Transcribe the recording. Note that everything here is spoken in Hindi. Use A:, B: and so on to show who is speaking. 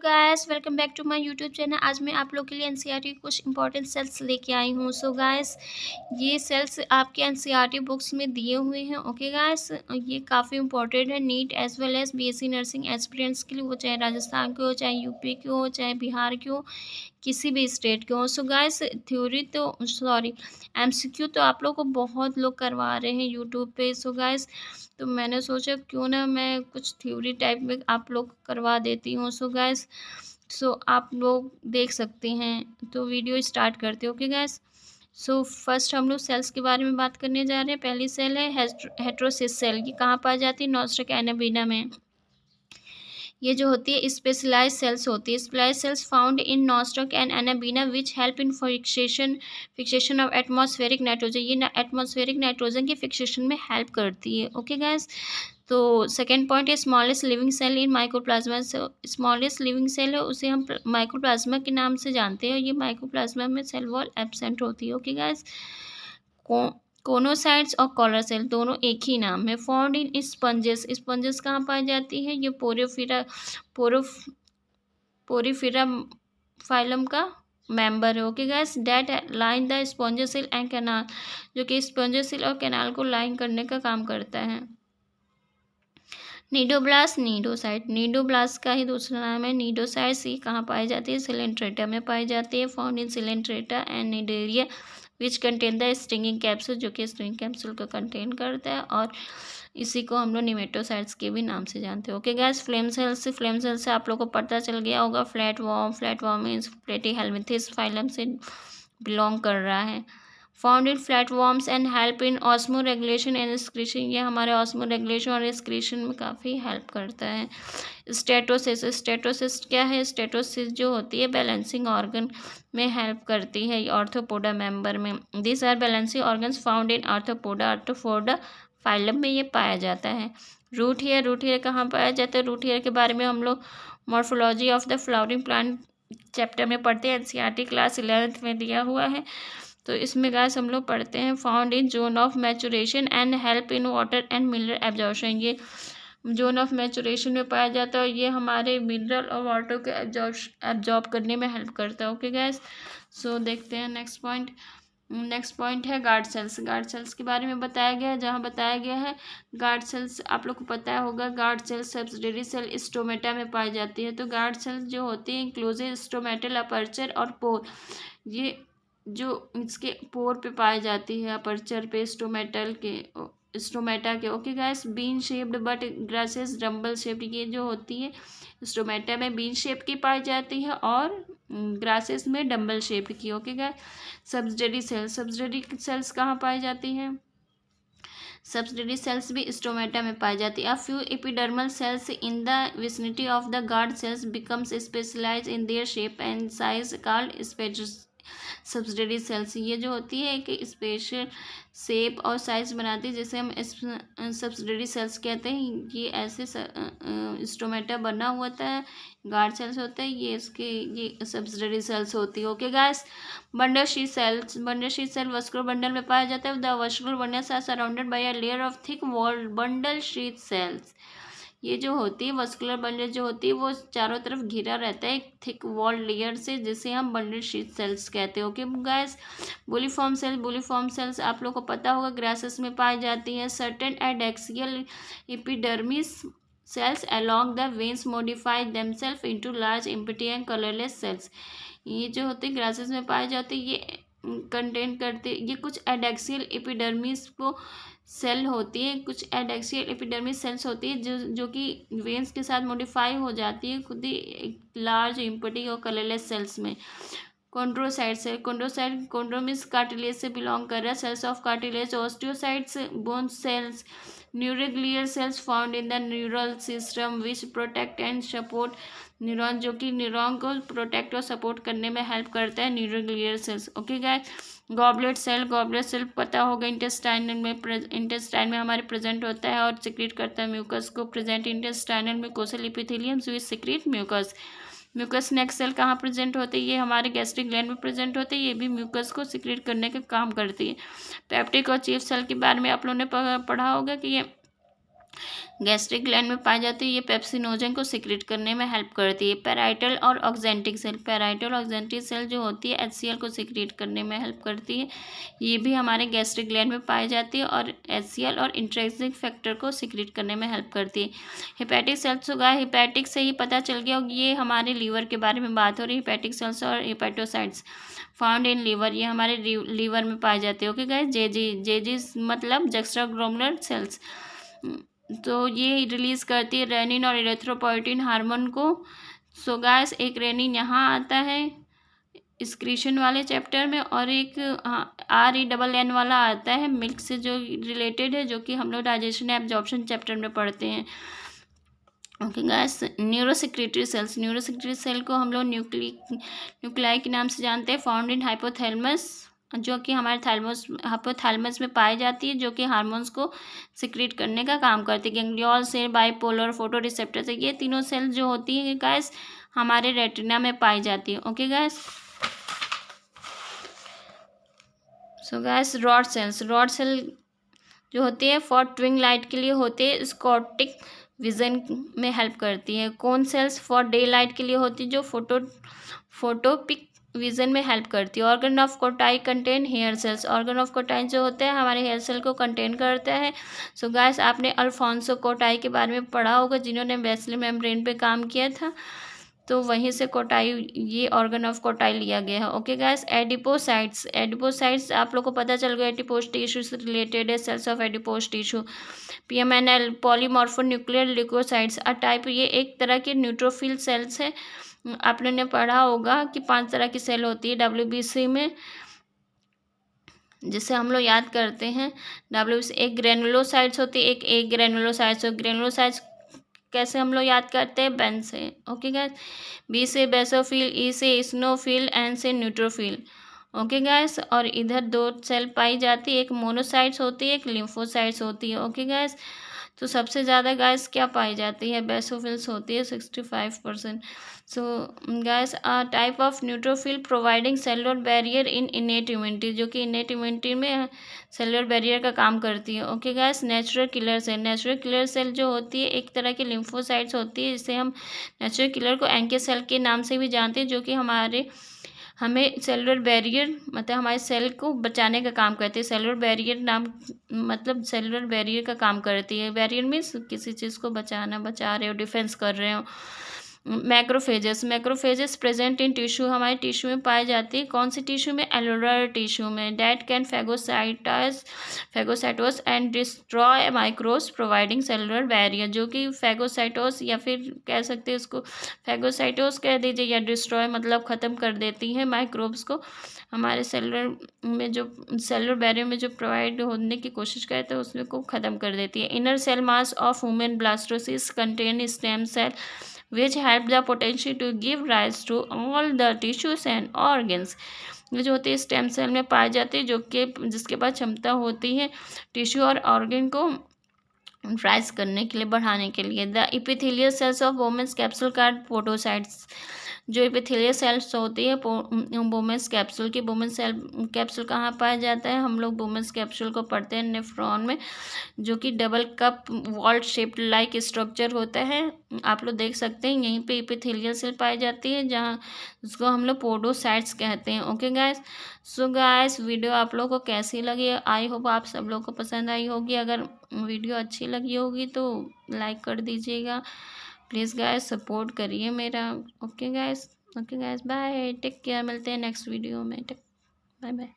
A: Guys welcome back to my YouTube channel. आज मैं आप लोग के लिए एनसीईआरटी के कुछ इंपॉर्टेंट सेल्स लेके आई हूँ। सो गाइस ये सेल्स आपके एनसीईआरटी बुक्स में दिए हुए हैं। ओके गाइस, ये काफ़ी इंपॉर्टेंट है NEET as well as BSc nursing aspirants के लिए, वो चाहे राजस्थान के हो, चाहे यूपी के हो, चाहे बिहार के हो, किसी भी स्टेट के हो। सो गाइस थ्योरी तो सॉरी एमसीक्यू तो आप लोग को बहुत लोग करवा रहे हैं यूट्यूब पे। सो गाइस तो मैंने सोचा क्यों ना मैं कुछ थ्योरी टाइप में आप लोग करवा देती हूँ। सो गाइस आप लोग देख सकते हैं, तो वीडियो स्टार्ट करते हो। ओके गाइस, फर्स्ट हम लोग सेल्स के बारे में बात करने जा रहे हैं। पहली सेल है हेट्रोसिस सेल। ये कहाँ पाई जाती है? नॉस्ट्रक एनाबीना में। ये जो होती है स्पेशलाइज सेल्स होती है। Specialise cells found in Nostoc and Anabaena which help in fixation of atmospheric nitrogen. ये एटमॉस्फेरिक नाइट्रोजन की फिक्सेशन में हेल्प करती है। ओके गाइस, तो सेकेंड पॉइंट है smallest living cell in microplasma. Smallest living cell है, उसे हम माइक्रोप्लाज्मा के नाम से जानते हैं। ये माइक्रोप्लाज्मा में सेल वॉल एब्सेंट होती है। ओके गाइस, कोनोसाइट्स और कॉलर सेल दोनों एक ही नाम है। Found in sponges. स्पंजेस कहाँ पाई जाती है? ये पोरिफेरा फाइलम का मेंबर है। Okay guys, that line the spongocoel and canal, जो कि स्पॉन्जोसेल और कैनाल को लाइन करने का काम करता है। नीडोब्लास्ट नीडोसाइट, नीडोब्लास्ट का ही दूसरा नाम है नीडोसाइट्स। ये कहाँ पाई जाती है? सिलेंट्रेटा में पाई जाती है। Found in Coelenterata and Cnidaria which contain the stinging capsule, जो कि स्टिंगिंग कैप्सूल को कंटेन करता है, और इसी को हम लोग निमेटोसाइट्स के भी नाम से जानते हैं। ओके गैस, फ्लेम सेल से आप लोग को पता चल गया होगा। फ्लैट वॉर्म मीन्स प्लेटीहेल्मिंथेस फाइलम से बिलोंग कर रहा है। Found in flat worms and help in osmo regulation and excretion. ये हमारे ऑस्मो रेगुलेशन और एक्सक्रीशन में काफ़ी हेल्प करता है। स्टेटोसिस क्या है? स्टेटोसिस जो होती है बैलेंसिंग ऑर्गन में हेल्प करती है ऑर्थोपोडा मेंबर में। This are balancing organs found in Arthropoda phylum में ये पाया जाता है। रूट हेयर कहाँ पाया जाता है? रूट हेयर के बारे में हम लोग morphology of the flowering plant chapter में पढ़ते हैं। एनसीईआरटी क्लास 11th में दिया हुआ है, तो इसमें गाइस हम लोग पढ़ते हैं found in zone of maturation and help in water and mineral absorption. ये जोन ऑफ मैचुरेशन में पाया जाता है और ये हमारे मिनरल और वाटर को एब्जॉर्ब करने में हेल्प करता है। ओके गाइस, देखते हैं नेक्स्ट पॉइंट है गार्ड सेल्स के बारे में बताया गया है। जहाँ बताया गया है गार्ड सेल्स, आप लोग को पता होगा guard cells subsidiary cell stomata में पाई जाती है। तो गार्ड सेल्स जो होती है इंक्लूसिव स्टोमेटल अपर्चर और पोर, ये जो इसके पोर पे पाई जाती है, अपर्चर पे स्टोमेटा के। Okay guys, bean shaped but grasses dumbbell shaped. ये जो होती है स्टोमेटा में बीन शेप की पाई जाती है और ग्रासेस में डम्बल शेप की। ओके गाइस, सब्सिडरी सेल्स कहाँ पाई जाती हैं? सब्सिडरी सेल्स भी स्टोमेटा में पाई जाती है। A few epidermal cells in the vicinity of the guard cells becomes specialise in their shape and size called subsidiary cells. ये जो होती है एक स्पेशल शेप और साइज बनाती है, जिसे हम सब्सिडरी सेल्स कहते हैं। ये ऐसे स्टोमेटा बना हुआ था, गार्ड सेल्स होता है, ये सब्सिडरी सेल्स होती है। Okay guys, bundle sheath cell vascular bundle में पाया जाता है। The vascular bundles are surrounded by a layer of thick walled bundle sheath cells. ये जो होती है वस्कुलर बंडल जो होती है वो चारों तरफ घिरा रहता है एक थिक वॉल लेयर से, जिसे हम बंडल शीट सेल्स कहते हैं। ओके गाइस, बुलिफॉर्म सेल्स आप लोग को पता होगा ग्रासेस में पाई जाती है। Certain adaxial epidermis cells along the veins modify themselves into large empty and colourless cells. ये जो होते हैं ग्रासेस में पाए जाते हैं, ये कंटेन करते, ये कुछ एडेक्सियल एपिडर्मिस को सेल होती है, कुछ एडेक्सियल एपिडर्मिस सेल्स होती है जो कि वेन्स के साथ मॉडिफाई हो जाती है एक लार्ज एम्प्टी और कलरलेस सेल्स में। कोंड्रोमिस कार्टिलेज से बिलोंग कर रहा है। Cells of cartilage, osteocytes, bone cells, neuroglial cells found in the neural system which protect and support neuron, जो कि न्यूरॉन को प्रोटेक्ट और सपोर्ट करने में हेल्प करता है neuroglial cells. Okay guys, goblet cell पता होगा इंटेस्टाइन में हमारे प्रेजेंट होता है और सिक्रीट करता है म्यूकस को। प्रेजेंट इंटेस्टाइनल म्यूकोसल एपिथेलियम विच सिक्रीट म्यूकस नेक्स्ट सेल कहाँ प्रेजेंट होती है? ये हमारे गैस्ट्रिक ग्लैंड में प्रेजेंट होते हैं। ये भी म्यूकस को सिक्रीट करने का काम करती है। पेप्टिक और चीफ सेल के बारे में आप लोगों ने पढ़ा होगा कि ये गैस्ट्रिक ग्लैंड में पाई जाती है। ये पेप्सिनोजन को सिक्रेट करने में हेल्प करती है। पैराइटल और oxyntic cell, parietal oxyntic cell जो होती है एचसीएल को सिक्रेट करने में हेल्प करती है। ये भी हमारे गैस्ट्रिक ग्लैंड में पाई जाती है और एचसीएल और इंट्रिंसिक फैक्टर को सिक्रेट करने में हेल्प करती है। हेपेटिक सेल्स होगा, हेपेटिक से ही पता चल गया ये हमारे लीवर के बारे में बात हो रही है। हेपेटिक सेल्स और हेपेटोसाइट्स फाउंड इन लीवर, ये हमारे लीवर में पाए जाते हैं। ओके गाइस, जेजी मतलब जक्स्ट्रा ग्लोमेरुलर सेल्स, तो ये रिलीज करती है रेनिन और इरेथ्रोपोइटिन हार्मोन को। सो गाइस, एक रेनिन यहाँ आता है एक्सक्रीशन वाले चैप्टर में और एक RENN वाला आता है मिल्क से जो रिलेटेड है, जो कि हम लोग डाइजेशन एब्जॉर्प्शन चैप्टर में पढ़ते हैं। Okay guys, neurosecretory cells, neurosecretory cell को हम लोग न्यूक्लियाई के नाम से जानते हैं। फाउंड इन हाइपोथैलेमस, जो कि हमारे हाइपोथैलेमस में पाई जाती है, जो कि हार्मोन्स को सिक्रेट करने का काम करती है। गैंग्लियोल से, बाइपोलर, फोटो रिसेप्टर से, ये तीनों सेल जो होती है गाइस हमारे रेटिना में पाई जाती है। Okay guys, so guys rod cells, rod cell जो होती है फॉर ट्विंग लाइट के लिए होती है, स्कॉटिक विजन में हेल्प करती है। Cone cells for day light के लिए होती है, जो फोटोपिक विजन में हेल्प करती है। Organ of Corti contain hair cells, organ of Corti जो होता है हमारे हेयर सेल को कंटेन करता है। सो गाइस, आपने अल्फोंसो कोटाई के बारे में पढ़ा होगा, जिन्होंने बेसिलर मेम्ब्रेन पे काम किया था, तो वहीं से कोटाई, ये ऑर्गन ऑफ कोटाई लिया गया है। ओके गाइस, एडिपोसाइट्स, एडिपोसाइट्स आप लोग को पता चल गया एडिपोज टिश्यू से रिलेटेड है। Cells of adipose tissue, PMNL polymorphonuclear leukocytes a type, ये एक तरह के न्यूट्रोफिल सेल्स है। आपने ने पढ़ा होगा कि 5 तरह की सेल होती है WBC में, जिसे हम लोग याद करते हैं WBC। एक ग्रेनुलोसाइट्स होती है, एक ग्रेनुलोसाइट्स। और ग्रेनुलोसाइट्स कैसे हम लोग याद करते हैं? बेन से। ओके गाइस, B से बेसोफिल, E से स्नोफिल, N से न्यूट्रोफिल। ओके गाइस, और इधर 2 सेल पाई जाती है, एक मोनोसाइट्स होती है, एक लिम्फोसाइट्स होती है। ओके गाइस, तो सबसे ज़्यादा गाइस क्या पाई जाती है? बेसोफिल्स होती है 65%। So guys, type of neutrophil providing cellular barrier in innate immunity, जो कि इनेट इम्यूनिटी में सेलुलर बैरियर का काम करती है। Okay guys, natural killer cell, natural killer cell जो होती है एक तरह की लिम्फोसाइट्स होती है, जिसे हम नेचुरल किलर को एंके सेल के नाम से भी जानते हैं, जो कि हमें सेलुलर बैरियर मतलब हमारे सेल को बचाने का काम करती है। सेलुलर बैरियर नाम मतलब सेलुलर बैरियर का काम करती है। बैरियर मीन्स किसी चीज़ को बचा रहे हो, डिफेंस कर रहे हो। Macrophages, macrophages present in tissue, हमारे टिश्यू में पाई जाती है। कौन सी टिश्यू में? एलुलर टिश्यू में। That can phagocytose and destroy microbes providing cellular barrier, जो कि फैगोसाइटोस या फिर कह सकते हैं उसको फैगोसाइटोस कह दीजिए, या डिस्ट्रॉय मतलब ख़त्म कर देती है माइक्रोब्स को। हमारे सेलुलर में जो सेलुलर बैरियर में जो प्रोवाइड होने की कोशिश करते हैं उसमें को ख़त्म कर देती है। Inner cell mass of human blastocyst contain stem cell which help the potential to give rise to all the tissues and organs, ये जो होती है स्टेम सेल में पाई जाती है, जो कि जिसके पास क्षमता होती है टिश्यू और ऑर्गन को राइज करने के लिए, बढ़ाने के लिए। The epithelial cells of Bowman's capsule called podocytes, जो इपिथेलियल सेल्स होती है वोमेन्स कैप्सूल की। वोमेन्स सेल कैप्सूल कहाँ पाया जाता है? हम लोग वोमेन्स कैप्सूल को पढ़ते हैं नेफ्रॉन में, जो कि double cup walled shaped like structure होता है। आप लोग देख सकते हैं यहीं पे इपिथेलियल सेल पाई जाती है, जहाँ उसको हम लोग पोडोसाइट्स कहते हैं। Okay guys, so guys video आप लोगों को कैसी लगी? आई होप आप सब लोग को पसंद आई होगी। अगर वीडियो अच्छी लगी होगी तो लाइक कर दीजिएगा प्लीज़ गाइस, सपोर्ट करिए मेरा। Okay guys, bye, take care, मिलते हैं नेक्स्ट वीडियो में। Bye bye.